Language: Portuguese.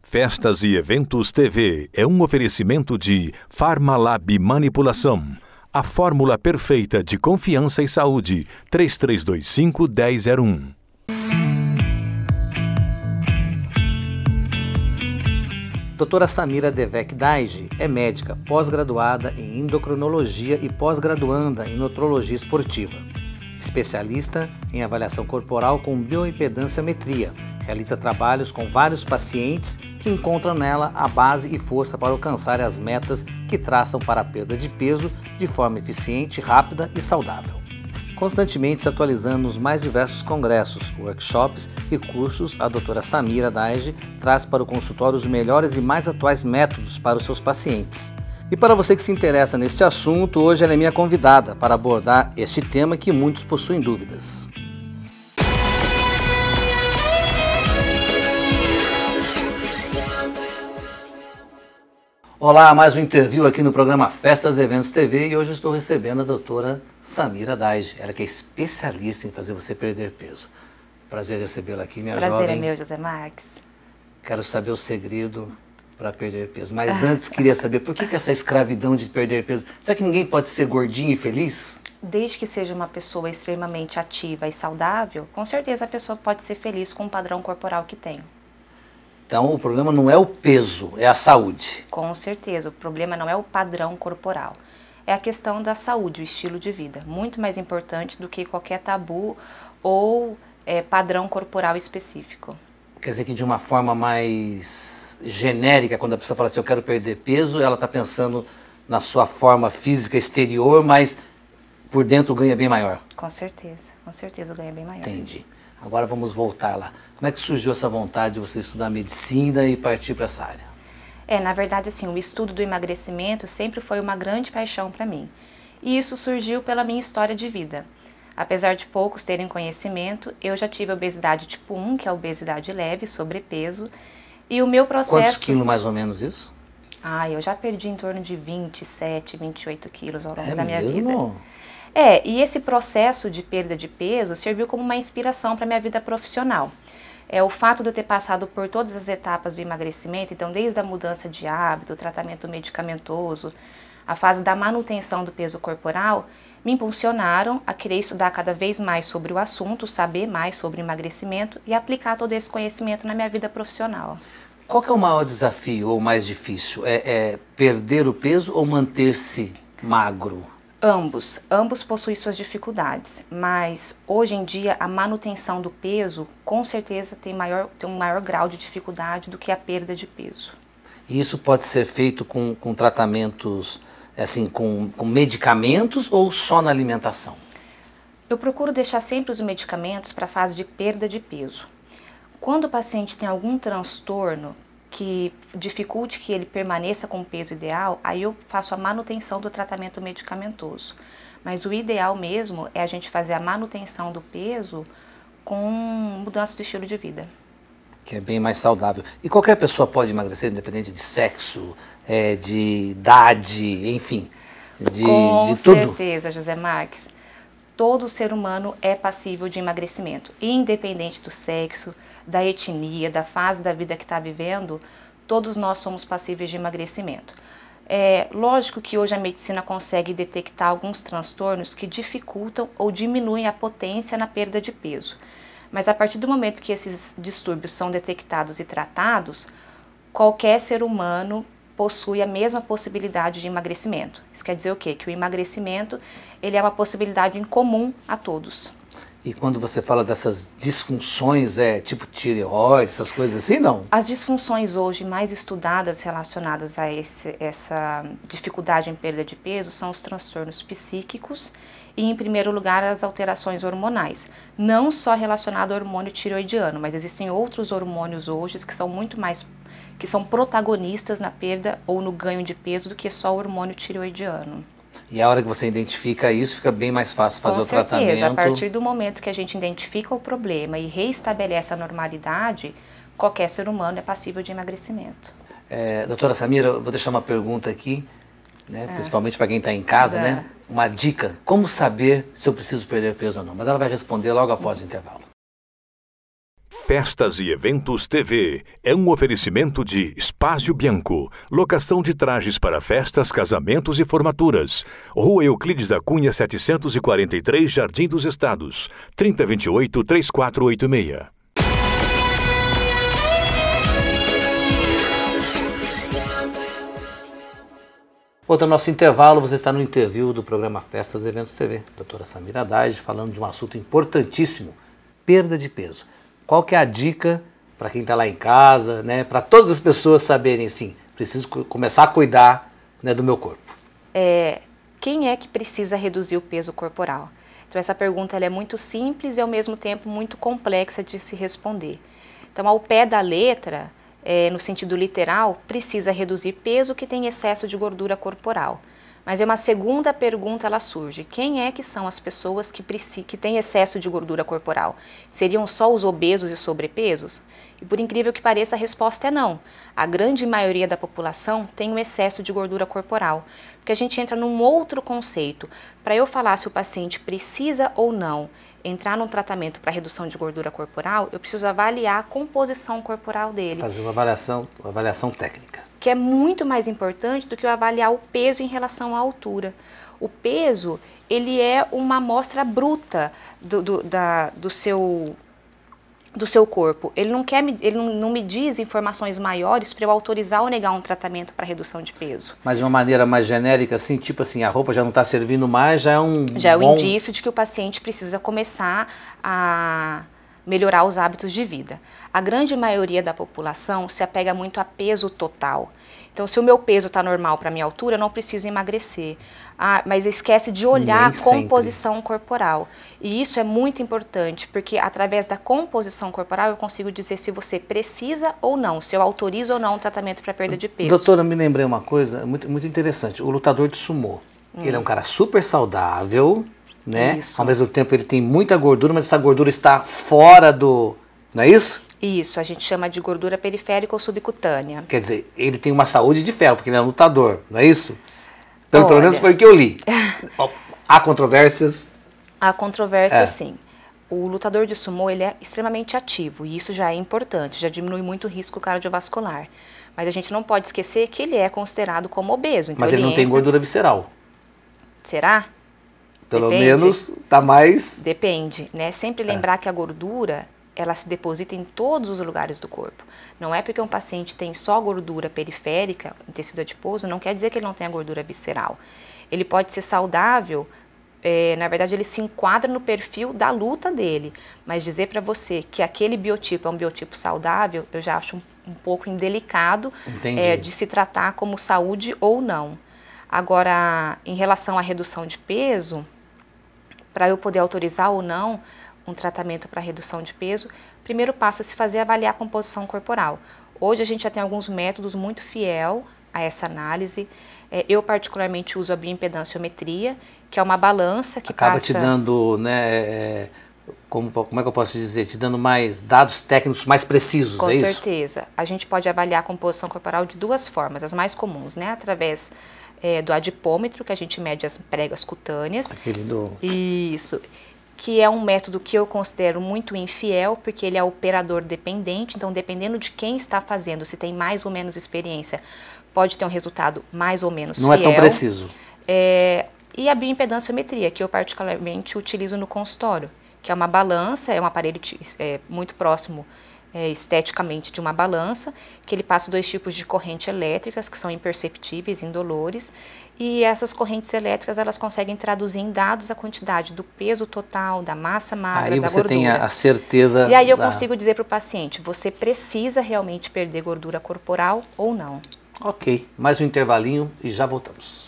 Festas e Eventos TV é um oferecimento de Farmalab Manipulação. A fórmula perfeita de confiança e saúde. 3325-1001. Doutora Samira Devek Daige é médica pós-graduada em endocrinologia e pós-graduanda em nutrologia esportiva. Especialista em avaliação corporal com bioimpedanciometria, realiza trabalhos com vários pacientes que encontram nela a base e força para alcançar as metas que traçam para a perda de peso de forma eficiente, rápida e saudável. Constantemente se atualizando nos mais diversos congressos, workshops e cursos, a doutora Samira Daige traz para o consultório os melhores e mais atuais métodos para os seus pacientes. E para você que se interessa neste assunto, hoje ela é minha convidada para abordar este tema que muitos possuem dúvidas. Olá, mais um interview aqui no programa Festas e Eventos TV e hoje eu estou recebendo a doutora Samira Daige, ela que é especialista em fazer você perder peso. Prazer recebê-la aqui, minha jovem. Prazer é meu, José Marques. Quero saber o segredo para perder peso, mas antes queria saber por que essa escravidão de perder peso? Será que ninguém pode ser gordinho e feliz? Desde que seja uma pessoa extremamente ativa e saudável, com certeza a pessoa pode ser feliz com o padrão corporal que tem. Então o problema não é o peso, é a saúde. Com certeza, o problema não é o padrão corporal. É a questão da saúde, o estilo de vida. Muito mais importante do que qualquer tabu ou padrão corporal específico. Quer dizer que de uma forma mais genérica, quando a pessoa fala assim, eu quero perder peso, ela está pensando na sua forma física exterior, mas por dentro o ganho é bem maior. Com certeza o ganho é bem maior. Entendi. Agora vamos voltar lá. Como é que surgiu essa vontade de você estudar medicina e partir para essa área? Na verdade, assim, o estudo do emagrecimento sempre foi uma grande paixão para mim. E isso surgiu pela minha história de vida. Apesar de poucos terem conhecimento, eu já tive obesidade tipo 1, que é a obesidade leve, sobrepeso. E o meu processo... Quantos quilos mais ou menos isso? Eu já perdi em torno de 27, 28 quilos ao longo da minha mesmo? vida. E esse processo de perda de peso serviu como uma inspiração para a minha vida profissional. O fato de eu ter passado por todas as etapas do emagrecimento, então desde a mudança de hábito, o tratamento medicamentoso, a fase da manutenção do peso corporal, me impulsionaram a querer estudar cada vez mais sobre o assunto, saber mais sobre emagrecimento e aplicar todo esse conhecimento na minha vida profissional. Qual que é o maior desafio ou mais difícil? É perder o peso ou manter-se magro? Ambos possuem suas dificuldades, mas hoje em dia a manutenção do peso com certeza tem um maior grau de dificuldade do que a perda de peso. E isso pode ser feito com tratamentos, assim, com medicamentos ou só na alimentação? Eu procuro deixar sempre os medicamentos para a fase de perda de peso. Quando o paciente tem algum transtorno que dificulte que ele permaneça com o peso ideal, aí eu faço a manutenção do tratamento medicamentoso. Mas o ideal mesmo é a gente fazer a manutenção do peso com mudança do estilo de vida. Que é bem mais saudável. E qualquer pessoa pode emagrecer, independente de sexo, de idade, enfim, de tudo? Com certeza, José Marques. Todo ser humano é passível de emagrecimento, independente do sexo, da etnia, da fase da vida que está vivendo, todos nós somos passíveis de emagrecimento. Lógico que hoje a medicina consegue detectar alguns transtornos que dificultam ou diminuem a potência na perda de peso. Mas a partir do momento que esses distúrbios são detectados e tratados, qualquer ser humano possui a mesma possibilidade de emagrecimento. Isso quer dizer o quê? Que o emagrecimento ele é uma possibilidade em comum a todos. E quando você fala dessas disfunções, tipo tireoide, essas coisas assim, não? As disfunções hoje mais estudadas relacionadas a essa dificuldade em perda de peso são os transtornos psíquicos e, em primeiro lugar, as alterações hormonais. Não só relacionado ao hormônio tireoidiano, mas existem outros hormônios hoje que são protagonistas na perda ou no ganho de peso do que só o hormônio tireoidiano. E a hora que você identifica isso, fica bem mais fácil fazer o tratamento. Com certeza, a partir do momento que a gente identifica o problema e reestabelece a normalidade, qualquer ser humano é passível de emagrecimento. Doutora Samira, eu vou deixar uma pergunta aqui, né, principalmente para quem está em casa, né? Uma dica, como saber se eu preciso perder peso ou não? Mas ela vai responder logo após o intervalo. Festas e Eventos TV é um oferecimento de Spazio Bianco, locação de trajes para festas, casamentos e formaturas. Rua Euclides da Cunha 743, Jardim dos Estados, 3028-3486. Voltando ao nosso intervalo, você está no interview do programa Festas e Eventos TV. Doutora Samira Daige falando de um assunto importantíssimo, perda de peso. Qual que é a dica para quem está lá em casa, né, para todas as pessoas saberem assim, preciso começar a cuidar, né, do meu corpo? Quem é que precisa reduzir o peso corporal? Então essa pergunta ela é muito simples e ao mesmo tempo muito complexa de se responder. Então ao pé da letra, no sentido literal, precisa reduzir peso que tem excesso de gordura corporal. Mas uma segunda pergunta ela surge. Quem é que são as pessoas que têm excesso de gordura corporal? Seriam só os obesos e sobrepesos? E por incrível que pareça, a resposta é não. A grande maioria da população tem um excesso de gordura corporal. Porque a gente entra num outro conceito. Para eu falar se o paciente precisa ou não entrar num tratamento para redução de gordura corporal, eu preciso avaliar a composição corporal dele. Fazer uma avaliação técnica. Que é muito mais importante do que eu avaliar o peso em relação à altura. O peso, ele é uma amostra bruta do seu corpo. Ele não me diz informações maiores para eu autorizar ou negar um tratamento para redução de peso. Mas de uma maneira mais genérica, assim, tipo assim, a roupa já não está servindo mais, já é um indício de que o paciente precisa começar a melhorar os hábitos de vida. A grande maioria da população se apega muito a peso total. Então, se o meu peso está normal para a minha altura, eu não preciso emagrecer. Mas esquece de olhar a composição corporal. E isso é muito importante, porque através da composição corporal eu consigo dizer se você precisa ou não, se eu autorizo ou não um tratamento para perda de peso. Doutora, me lembrei uma coisa muito interessante. O lutador de sumô, ele é um cara super saudável, né? Isso. Ao mesmo tempo ele tem muita gordura, mas essa gordura está fora do... Não é isso? Isso, a gente chama de gordura periférica ou subcutânea. Quer dizer, ele tem uma saúde de ferro, porque ele é um lutador, não é isso? Pelo menos foi o que eu li. Há controvérsias? Há controvérsias, sim. O lutador de sumô, ele é extremamente ativo, e isso já é importante, já diminui muito o risco cardiovascular. Mas a gente não pode esquecer que ele é considerado como obeso. Então mas ele não tem gordura visceral. Será? Pelo menos tá mais... Depende, né? Sempre lembrar que a gordura, ela se deposita em todos os lugares do corpo. Não é porque um paciente tem só gordura periférica, em tecido adiposo, não quer dizer que ele não tenha gordura visceral. Ele pode ser saudável, na verdade ele se enquadra no perfil da luta dele, mas dizer para você que aquele biotipo é um biotipo saudável, eu já acho um pouco indelicado de se tratar como saúde ou não. Agora, em relação à redução de peso, para eu poder autorizar ou não um tratamento para redução de peso, primeiro passo é se fazer avaliar a composição corporal. Hoje a gente já tem alguns métodos muito fiel a essa análise. Eu particularmente uso a bioimpedanciometria, que é uma balança que acaba te dando, né, como é que eu posso dizer, te dando mais dados técnicos mais precisos, Com é isso? Com certeza. A gente pode avaliar a composição corporal de duas formas, as mais comuns, né, através do adipômetro, que a gente mede as pregas cutâneas. Aquele do... Isso. Que é um método que eu considero muito infiel, porque ele é operador dependente, então dependendo de quem está fazendo, se tem mais ou menos experiência, pode ter um resultado mais ou menos fiel. Não é tão preciso. E a bioimpedanciometria, que eu particularmente utilizo no consultório, que é uma balança, é um aparelho muito próximo esteticamente de uma balança, que ele passa 2 tipos de corrente elétricas, que são imperceptíveis, indolores, e essas correntes elétricas, elas conseguem traduzir em dados a quantidade do peso total, da massa magra, aí da você gordura. Tem a certeza... E aí eu consigo dizer para o paciente, você precisa realmente perder gordura corporal ou não. Ok, mais um intervalinho e já voltamos.